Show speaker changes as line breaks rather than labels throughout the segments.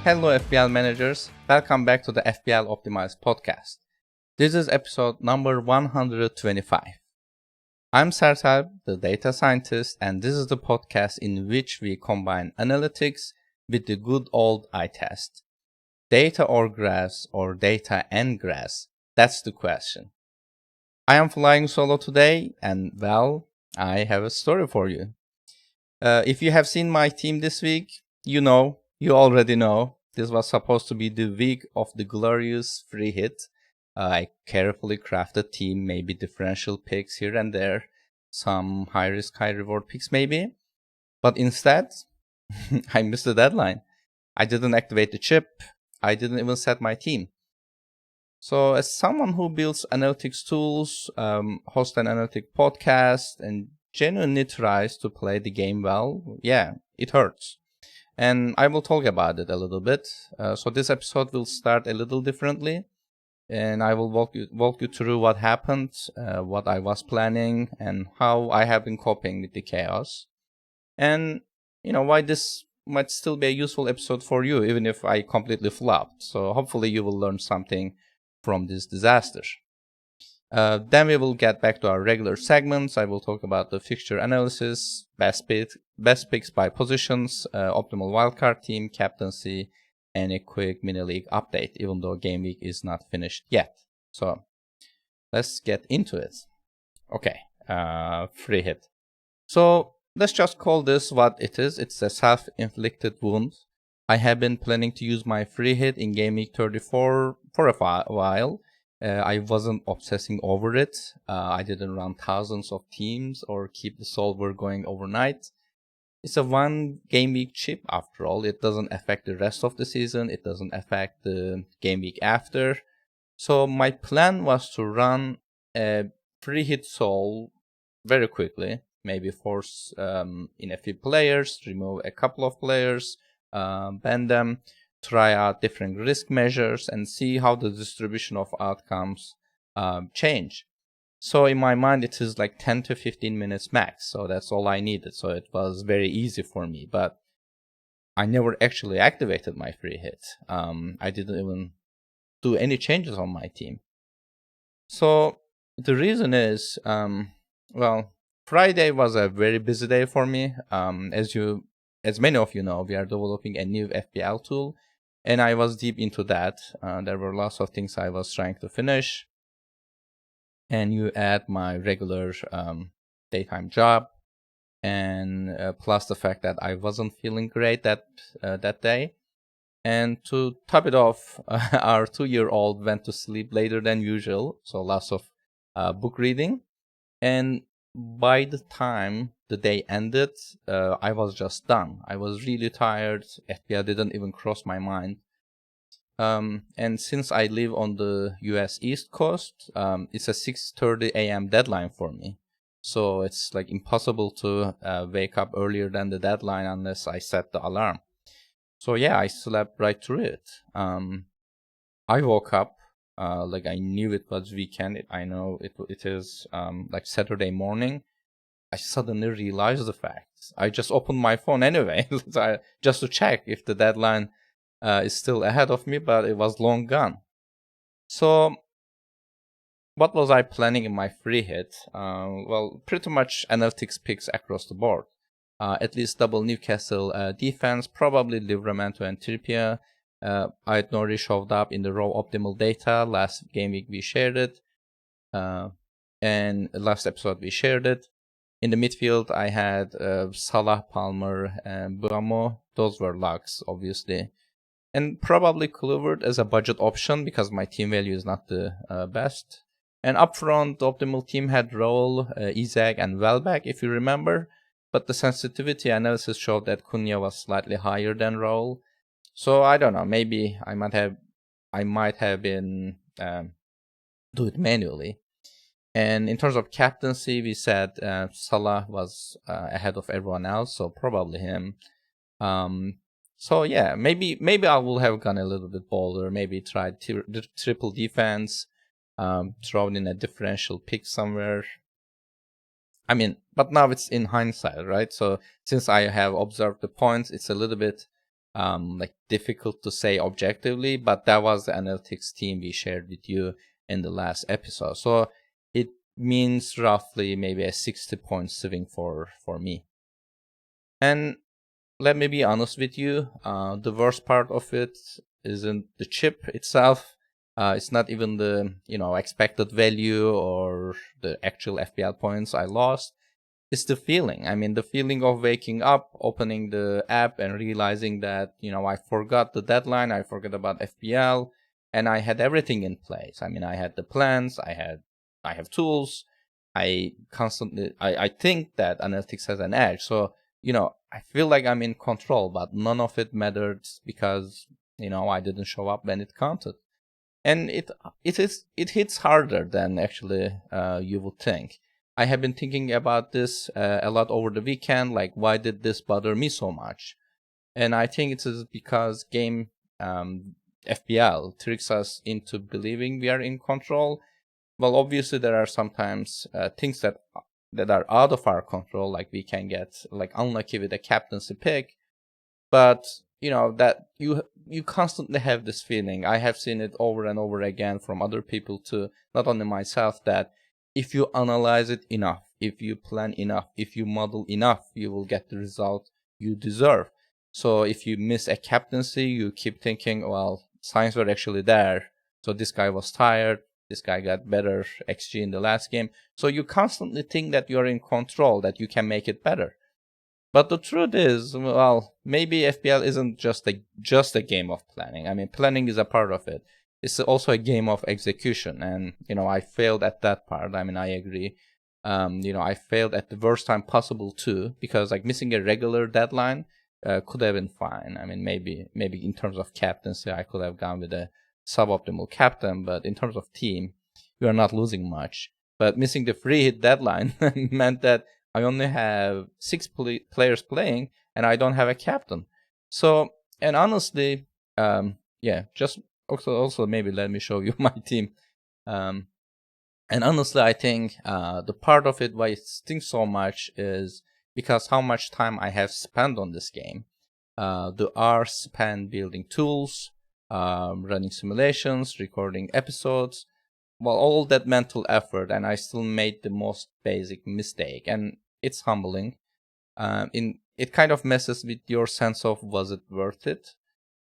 Hello FPL managers, welcome back to the FPL Optimized podcast. This is episode number 125. I'm Sertalp, the data scientist, and this is the podcast in which we combine analytics with the good old eye test. Data or grass, or data and grass? That's the question. I am flying solo today, and well, I have a story for you. If you have seen my team this week, you already know, this was supposed to be the week of the glorious free hit. I carefully crafted team, maybe differential picks here and there, some high risk, high reward picks maybe. But instead, I missed the deadline. I didn't activate the chip. I didn't even set my team. So as someone who builds analytics tools, hosts an analytic podcast, and genuinely tries to play the game well, yeah, it hurts. And I will talk about it a little bit. So this episode will start a little differently. And I will walk you through what happened, what I was planning, and how I have been coping with the chaos. And, why this might still be a useful episode for you, even if I completely flopped. So hopefully you will learn something from this disaster. Then we will get back to our regular segments. I will talk about the fixture analysis, best picks by positions, optimal wildcard team, captaincy, and a quick mini league update, even though game week is not finished yet. So let's get into it. Okay, free hit. So let's just call this what it is. It's a self-inflicted wound. I have been planning to use my free hit in game week 34 for a while. I wasn't obsessing over it. I didn't run thousands of teams or keep the solver going overnight. It's a one game week chip after all. It doesn't affect the rest of the season. It doesn't affect the game week after. So my plan was to run a free hit sol very quickly. Maybe force in a few players, remove a couple of players, ban them, try out different risk measures, and see how the distribution of outcomes change. So in my mind, it is like 10 to 15 minutes max. So that's all I needed. So it was very easy for me. But I never actually activated my free hit. I didn't even do any changes on my team. So the reason is, Friday was a very busy day for me. As many of you know, we are developing a new FPL tool. And I was deep into that. There were lots of things I was trying to finish. And you add my regular daytime job, and plus the fact that I wasn't feeling great that day. And to top it off, our 2-year-old went to sleep later than usual, so lots of book reading. And by the time the day ended, I was just done. I was really tired. FPL didn't even cross my mind. And since I live on the US East Coast, it's a 6:30 a.m. deadline for me. So it's like impossible to wake up earlier than the deadline unless I set the alarm. So yeah, I slept right through it. I woke up like I knew it was weekend. I know it is like Saturday morning. I suddenly realized the fact. I just opened my phone anyway, just to check if the deadline is still ahead of me, but it was long gone. So what was I planning in my free hit? Pretty much analytics picks across the board. At least double Newcastle defense, probably Livramento and Trippier. I'd already showed up in the raw optimal data. Last game week we shared it. And last episode we shared it. In the midfield, I had Salah, Palmer, and Buamo. Those were locks, obviously. And probably Kluivert as a budget option because my team value is not the best. And up front, the optimal team had Raul, Isaac, and Welbeck, if you remember. But the sensitivity analysis showed that Cunha was slightly higher than Raul. So I don't know. Maybe I might have been do it manually. And in terms of captaincy, we said Salah was ahead of everyone else, so probably him. So yeah, maybe I will have gone a little bit bolder. Maybe tried triple defense, thrown in a differential pick somewhere. I mean, but now it's in hindsight, right? So since I have observed the points, it's a little bit like difficult to say objectively, but that was the analytics team we shared with you in the last episode. So it means roughly maybe a 60 point swing for me. And let me be honest with you, the worst part of it isn't the chip itself. It's not even the expected value or the actual FPL points I lost. It's the feeling. I mean, the feeling of waking up, opening the app and realizing that, I forgot the deadline, I forgot about FPL, and I had everything in place. I mean, I had the plans, I have tools. I think that analytics has an edge. So, I feel like I'm in control, but none of it mattered because, I didn't show up when it counted. And it hits harder than actually you would think. I have been thinking about this a lot over the weekend, like why did this bother me so much? And I think it is because game FPL tricks us into believing we are in control. Well, obviously there are sometimes things that are out of our control, like we can get like unlucky with a captaincy pick, but that you constantly have this feeling. I have seen it over and over again from other people too, not only myself, that if you analyze it enough, if you plan enough, if you model enough, you will get the result you deserve. So if you miss a captaincy, you keep thinking, well, signs were actually there. So this guy was tired. This guy got better XG in the last game. So you constantly think that you're in control, that you can make it better. But the truth is, well, maybe FPL isn't just a game of planning. I mean, planning is a part of it. It's also a game of execution, and I failed at that part. I mean, I agree. I failed at the worst time possible too, because like missing a regular deadline could have been fine. I mean, maybe in terms of captaincy, I could have gone with a suboptimal captain, but in terms of team, you are not losing much. But missing the free hit deadline meant that I only have 6 players playing, and I don't have a captain. So, and honestly, just also maybe let me show you my team. And honestly, I think the part of it why it stings so much is because how much time I have spent on this game. The hours spent building tools, running simulations, recording episodes, well, all that mental effort, and I still made the most basic mistake, and it's humbling. It kind of messes with your sense of was it worth it?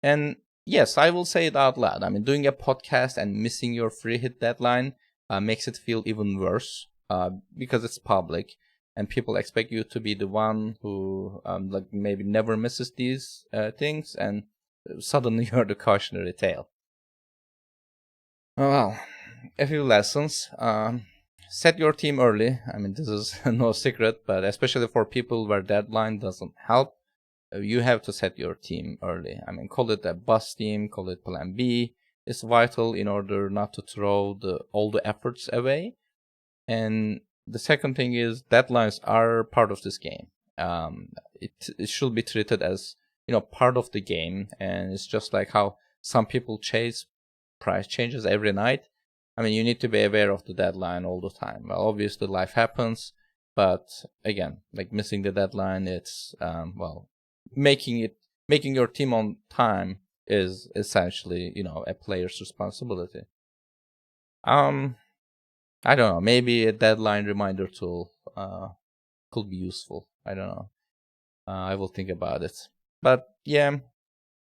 And yes, I will say it out loud. I mean, doing a podcast and missing your free hit deadline makes it feel even worse because it's public and people expect you to be the one who like maybe never misses these things, and suddenly you're the cautionary tale. Well, a few lessons. Set your team early. I mean, this is no secret, but especially for people where deadline doesn't help, you have to set your team early. I mean, call it a bus team, call it plan B. It's vital in order not to throw all the efforts away. And the second thing is deadlines are part of this game. It should be treated as part of the game, and it's just like how some people chase price changes every night. I mean, you need to be aware of the deadline all the time. Well, obviously life happens, but again, like missing the deadline, it's making your team on time is essentially a player's responsibility. I don't know, maybe a deadline reminder tool could be useful. I don't know. I will think about it. But yeah,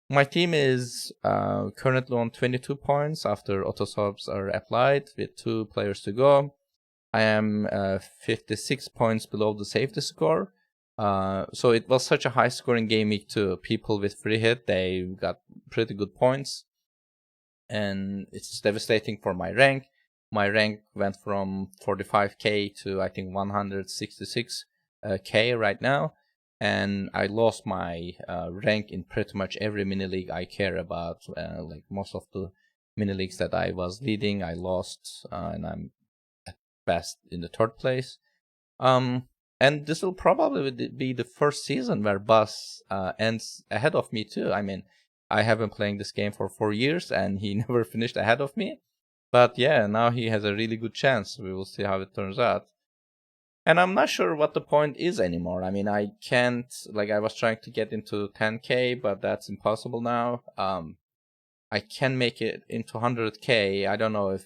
my team is currently on 22 points after auto subs are applied with 2 players to go. I am 56 points below the safety score. So it was such a high scoring game week too. People with free hit, they got pretty good points. And it's devastating for my rank. My rank went from 45k to I think 166k right now. And I lost my rank in pretty much every mini league I care about. Like most of the mini leagues that I was leading, I lost, and I'm at best in the 3rd place. And this will probably be the first season where Buzz ends ahead of me too. I mean, I have been playing this game for 4 years, and he never finished ahead of me. But yeah, now he has a really good chance. We will see how it turns out. And I'm not sure what the point is anymore. I mean, I can't, like, I was trying to get into 10K, but that's impossible now. I can make it into 100K. I don't know if,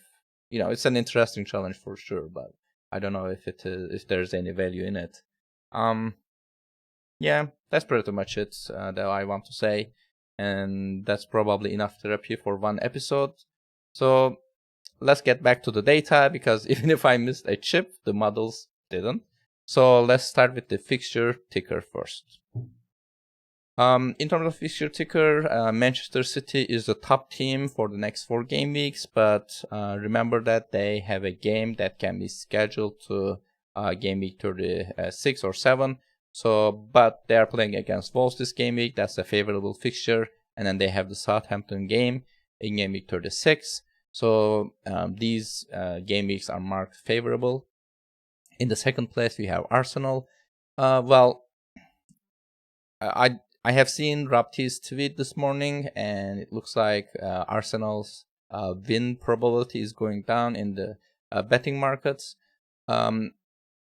it's an interesting challenge for sure, but I don't know if if there's any value in it. Yeah, that's pretty much it that I want to say. And that's probably enough therapy for one episode. So let's get back to the data, because even if I missed a chip, the models didn't. So let's start with the fixture ticker first. In terms of fixture ticker, Manchester City is the top team for the next 4 game weeks, but remember that they have a game that can be scheduled to game week 36 or 7. So, but they are playing against Wolves this game week. That's a favorable fixture. And then they have the Southampton game in game week 36. So these game weeks are marked favorable. In the second place, we have Arsenal. I have seen Rapti's tweet this morning, and it looks like Arsenal's win probability is going down in the betting markets.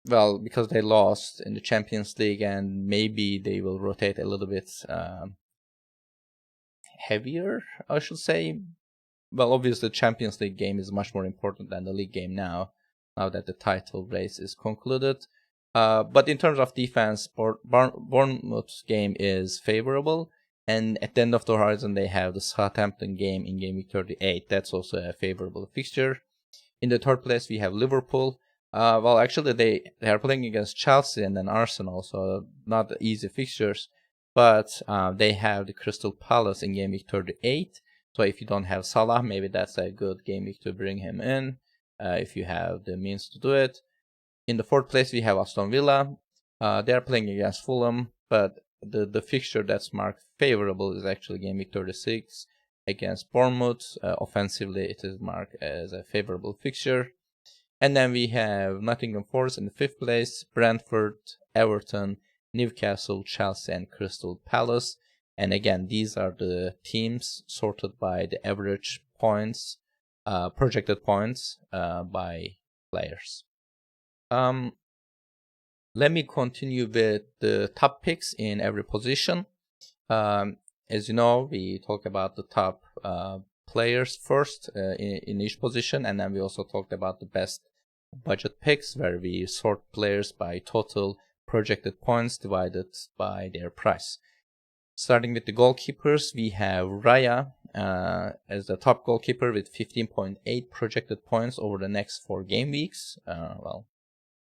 Because they lost in the Champions League, and maybe they will rotate a little bit heavier, I should say. Well, obviously, the Champions League game is much more important than the league game now that the title race is concluded. But in terms of defense, Bournemouth's game is favorable. And at the end of the horizon, they have the Southampton game in game week 38. That's also a favorable fixture. In the third place, we have Liverpool. Actually, they are playing against Chelsea and then Arsenal, so not easy fixtures. But they have the Crystal Palace in game week 38. So if you don't have Salah, maybe that's a good game week to bring him in, if you have the means to do it. In the fourth place, we have Aston Villa. They are playing against Fulham, but the fixture that's marked favorable is actually game week 36 against Bournemouth. Offensively, it is marked as a favorable fixture. And then we have Nottingham Forest in the fifth place, Brentford, Everton, Newcastle, Chelsea, and Crystal Palace. And again, these are the teams sorted by the average points, projected points by players. Let me continue with the top picks in every position. As you know, we talk about the top players first in each position, and then we also talked about the best budget picks, where we sort players by total projected points divided by their price. Starting with the goalkeepers, we have Raya as the top goalkeeper with 15.8 projected points over the next 4 game weeks.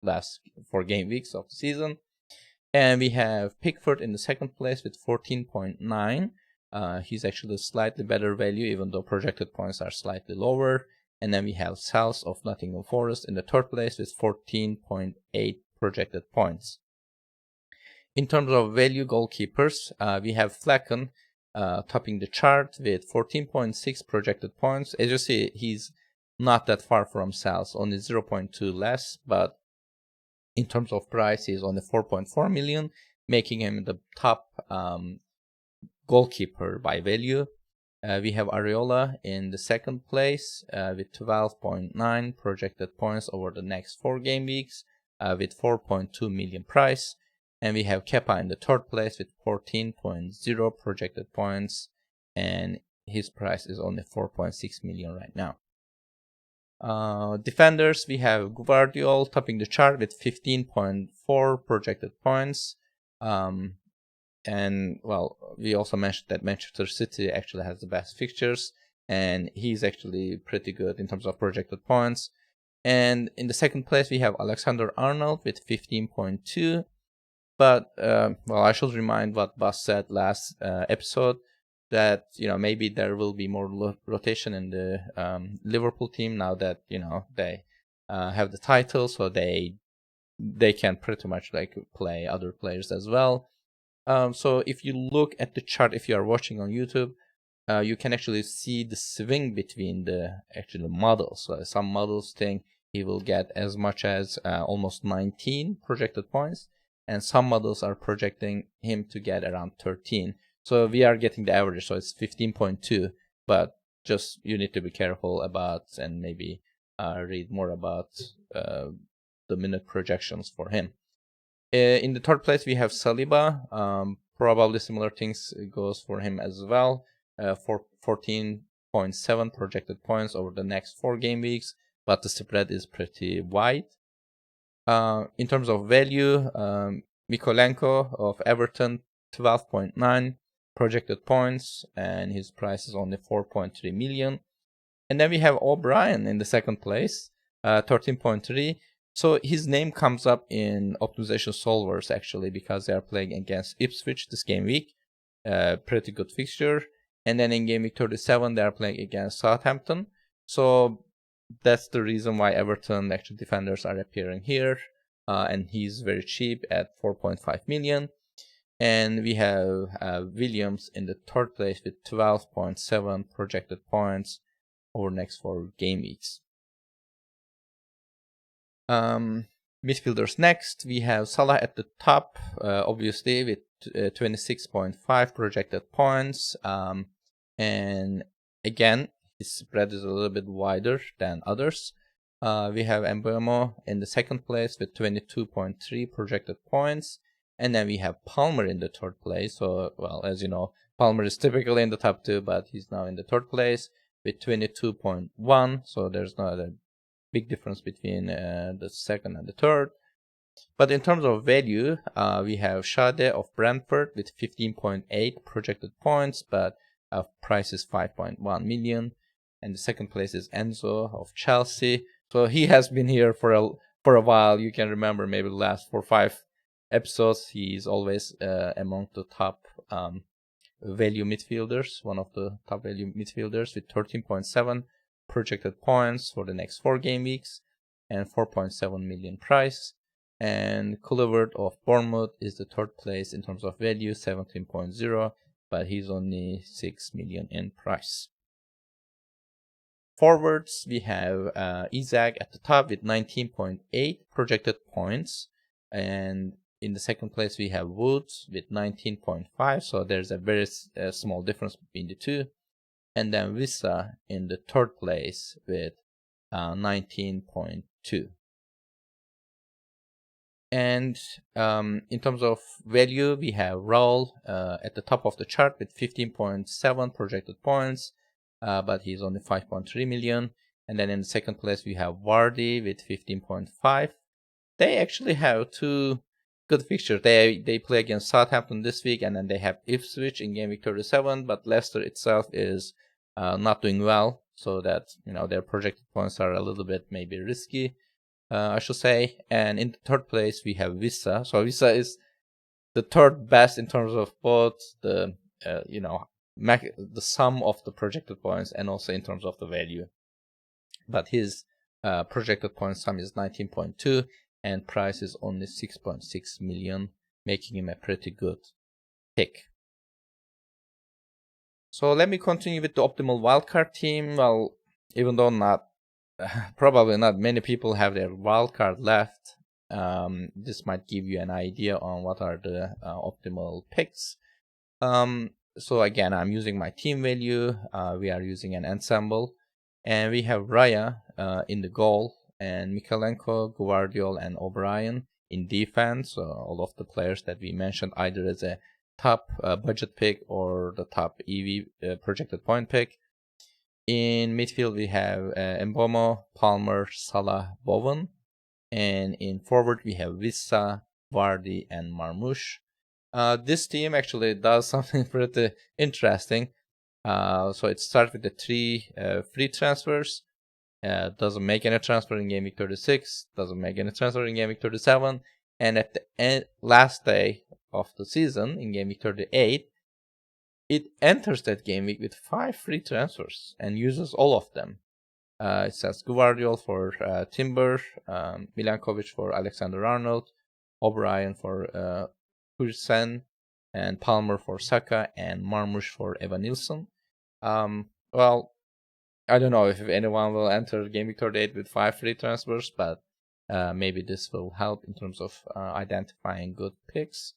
Last 4 game weeks of the season. And we have Pickford in the second place with 14.9. He's actually a slightly better value, even though projected points are slightly lower. And then we have South of Nottingham Forest in the third place with 14.8 projected points. In terms of value goalkeepers, we have Flecken topping the chart with 14.6 projected points. As you see, he's not that far from South, only 0.2 less, but in terms of price, he's only 4.4 million, making him the top goalkeeper by value. We have Areola in the second place with 12.9 projected points over the next 4 game weeks with 4.2 million price. And we have Kepa in the third place with 14.0 projected points, and his price is only 4.6 million right now. Defenders, we have Gvardiol topping the chart with 15.4 projected points. And we also mentioned that Manchester City actually has the best fixtures, and he's actually pretty good in terms of projected points. And in the second place, we have Alexander-Arnold with 15.2. But I should remind what Bas said last episode, that maybe there will be more rotation in the Liverpool team now that they have the title, so they can pretty much play other players as well. So if you look at the chart, if you are watching on YouTube, you can actually see the swing between the actual models. So some models think he will get as much as almost 19 projected points, and some models are projecting him to get around 13. So we are getting the average, so it's 15.2, but just you need to be careful about and maybe read more about the minute projections for him. In the third place, we have Saliba. Probably similar things goes for him as well. For 14.7 projected points over the next 4 game weeks, but the spread is pretty wide. In terms of value, Mikolenko of Everton, 12.9 projected points, and his price is only 4.3 million. And then we have O'Brien in the second place, 13.3. So his name comes up in optimization solvers actually, because they are playing against Ipswich this game week. Pretty good fixture. And then in game week 37, they are playing against Southampton. So that's the reason why Everton actual defenders are appearing here. And he's very cheap at 4.5 million. And we have Williams in the third place with 12.7 projected points over next 4 game weeks. Midfielders next, we have Salah at the top, obviously with 26.5 projected points. And again, his spread is a little bit wider than others. We have Mbeumo in the second place with 22.3 projected points. And then we have Palmer in the third place. So, well, as you know, Palmer is typically in the top 2, but he's now in the third place with 22.1. So there's not a big difference between the second and the third. But in terms of value, we have Shade of Brentford with 15.8 projected points, but price is 5.1 million. And the second place is Enzo of Chelsea. So he has been here for a while. You can remember maybe the last 4 or 5 episodes. He's always among the top value midfielders, one of the top value midfielders with 13.7 projected points for the next 4 game weeks and 4.7 million price. And Culverth of Bournemouth is the third place in terms of value, 17.0, but he's only 6 million in price. Forwards, we have Isaac at the top with 19.8 projected points, and in the second place we have Woods with 19.5, so there's a very small difference between the two. And then Visa in the third place with 19.2. And in terms of value, we have Raul at the top of the chart with 15.7 projected points, but he's only 5.3 million. And then in the second place, we have Vardy with 15.5. They actually have 2 good fixtures. They play against Southampton this week, and then they have Ipswich in game week 37, but Leicester itself is not doing well, so that, you know, their projected points are a little bit maybe risky, I should say. And in the third place we have Visa. So Visa is the third best in terms of both the the sum of the projected points and also in terms of the value. But his projected point sum is 19.2 and price is only 6.6 million, making him a pretty good pick. So let me continue with the optimal wildcard team. Well, even though probably not many people have their wildcard left, this might give you an idea on what are the optimal picks. So again, I'm using my team value. We are using an ensemble, and we have Raya in the goal, and Mikolenko, Guardiol, and O'Brien in defense. So all of the players that we mentioned, either as a top budget pick or the top EV projected point pick. In midfield, we have Mbeumo, Palmer, Salah, Bowen. And in forward, we have Wissa, Vardy, and Marmoush. This team actually does something pretty interesting. So it starts with the 3 free transfers. Doesn't make any transfer in game week 36. Doesn't make any transfer in game week 37. And at the last day of the season, in game week 38, it enters that game week with 5 free transfers and uses all of them. It says Guardiol for Timber, Milankovic for Alexander-Arnold, O'Brien for Hursen, and Palmer for Saka, and Marmoush for Evan-Nilsson. Well, I don't know if anyone will enter game week 38 with 5 free transfers, but maybe this will help in terms of identifying good picks.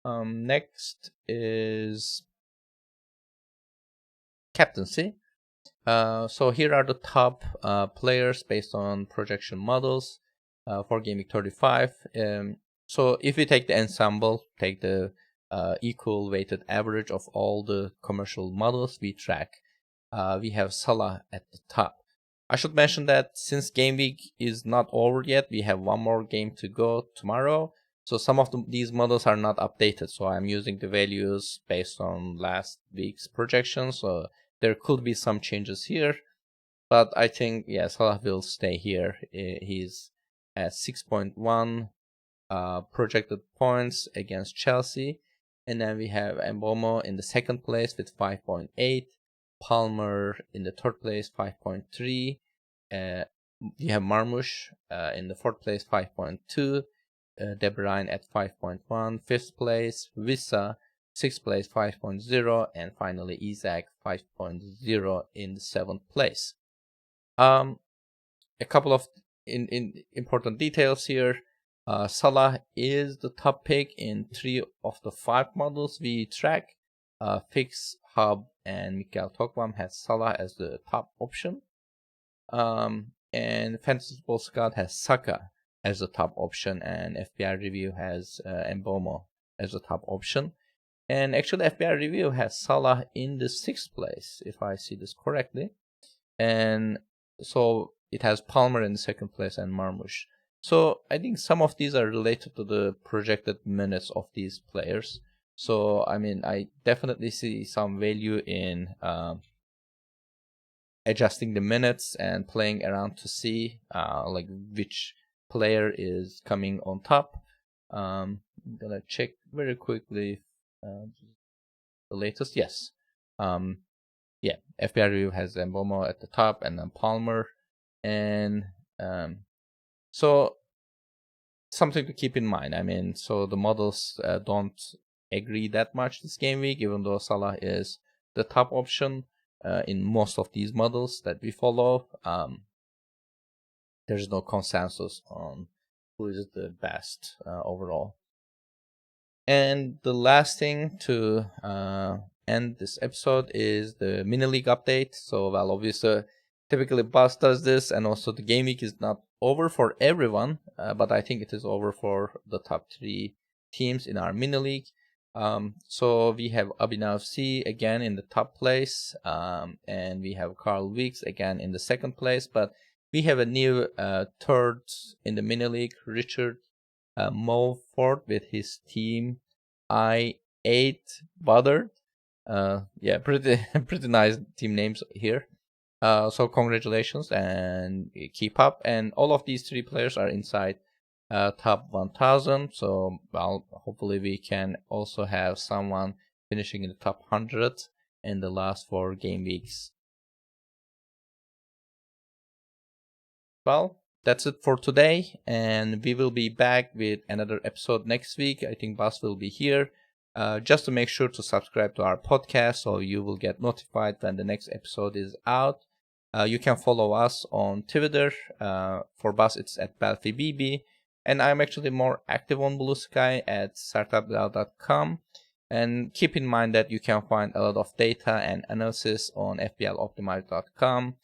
Next is Captaincy. So here are the top players based on projection models. for GW35. So if we take the ensemble, take the equal weighted average of all the commercial models we track, we have Salah at the top. I should mention that since game week is not over yet, we have one more game to go tomorrow. So some of these models are not updated. So I'm using the values based on last week's projections. So there could be some changes here. But I think, yeah, Salah will stay here. He's at 6.1 projected points against Chelsea. And then we have Mbomo in the second place with 5.8. Palmer in the third place, 5.3. We have Marmoush in the fourth place, 5.2. De Bruyne at 5.1. Fifth place, Vissa, sixth place, 5.0. And finally, Isaac, 5.0 in the seventh place. A couple of important details here. Salah is the top pick in 3 of the 5 models we track. Fix, Hub, and Mikel Tokvam has Salah as the top option. And Fantasy Football Scout has Saka as the top option, and FPL Review has Mbomo as the top option. And actually, FPL Review has Salah in the 6th place, if I see this correctly. And so it has Palmer in the 2nd place and Marmoush. So I think some of these are related to the projected minutes of these players. So I mean, I definitely see some value in adjusting the minutes and playing around to see like which player is coming on top. I'm gonna check very quickly the latest. Yes. Yeah, FPL Review has Mbomo at the top and then Palmer. And so something to keep in mind. I mean, so the models don't agree that much this game week, even though Salah is the top option in most of these models that we follow. There's no consensus on who is the best overall. And the last thing to end this episode is the mini league update. So, well, obviously, typically Buzz does this, and also the game week is not over for everyone, but I think it is over for the top 3 teams in our mini league. So we have Abhinav C again in the top place, and we have Carl Weeks again in the 2nd place, but we have a new third in the mini league, Richard Mulford with his team I8 Butter. Yeah, pretty nice team names here. So congratulations and keep up. And all of these 3 players are inside top 1000. So well, hopefully we can also have someone finishing in the top 100 in the last 4 game weeks. Well, that's it for today, and we will be back with another episode next week. I think Bas will be here. Just to make sure to subscribe to our podcast so you will get notified when the next episode is out. You can follow us on Twitter. For Bas, it's at BalfiBB. And I'm actually more active on Blue Sky at sertalp.com. And keep in mind that you can find a lot of data and analysis on FPLoptimize.com.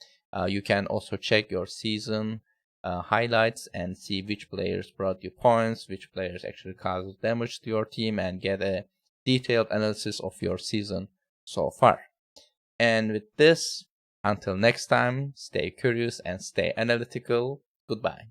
You can also check your season highlights and see which players brought you points, which players actually caused damage to your team, and get a detailed analysis of your season so far. And with this, until next time, stay curious and stay analytical. Goodbye.